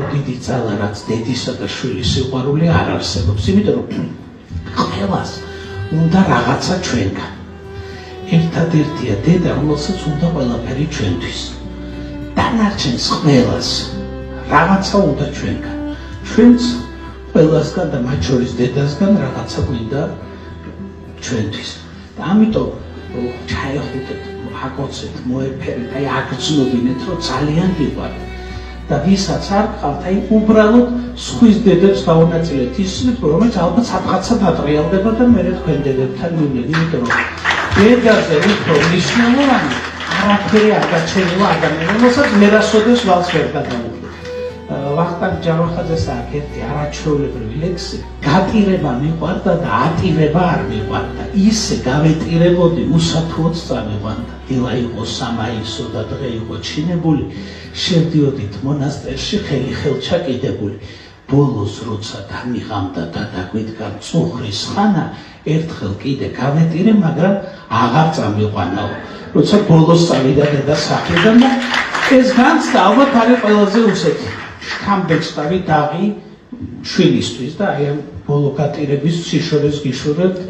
უფრო დიდი ძალა, რაც დედისა და შვილის სიყვარული არ არსებობს, იმიტომ რომ ყველას უნდა რაღაცა ჩვენგან. ერთადერთია დედა, რომელსაც უნდა ყველაფერი ჩვენთვის. დანარჩენს ყველას რაღაცა უნდა ჩვენგან. ჩვენც ყველასგან და მათ შორის დედასგან რაღაცა გვინდა ჩვენთვის. და ამიტომ ჩაეხუტეთ, აკოცეთ, მოეფერეთ, აი აგრძნობინეთ, რომ ძალიან გიყვართ. და ვისაც არ გყავთ, აი უბრალოდ სხვის დედებს გაუნაწილეთ ისინი, რომელიც ალბათ სადღაცა დატრიალდება და მერე თქვენ დედებთან მივნეთ, იმიტომ რომ დედაზე უფრო მნიშვნელოვანი არაფერი არ გაჩენილა ადამიანს, რომელსაც მერასოდეს ვალს ვერ გადავუხდით. ვახტანგ ჯავახაძეს აქვს ერთი არაჩვეულებრივი ლექსი, გატირება მიყვარდა და ატირება არ მიყვარდა. ისე გავეტირებოდი, უსათუოდ წამიყვანდა. დილა იყო სამაისო და დღე იყო ჩინებული, შევდიოდით მონასტერში ხელი ხელჩაკიდებული. ბოლოს როცა დამიღამდა და დაგვიდგა წუხრის ხანა, ერთხელ კიდე გავეტირე, მაგრამ აღარ წამიყვანაო. როცა ბოლოს წავიდა დედა სახლიდან და ეს განცდა ალბათ არის ყველაზე უსეთი. შთამბეჭდავი დაღი შვილისთვის და აი ამ ბოლო გატირების სიშორეს გიშურებთ.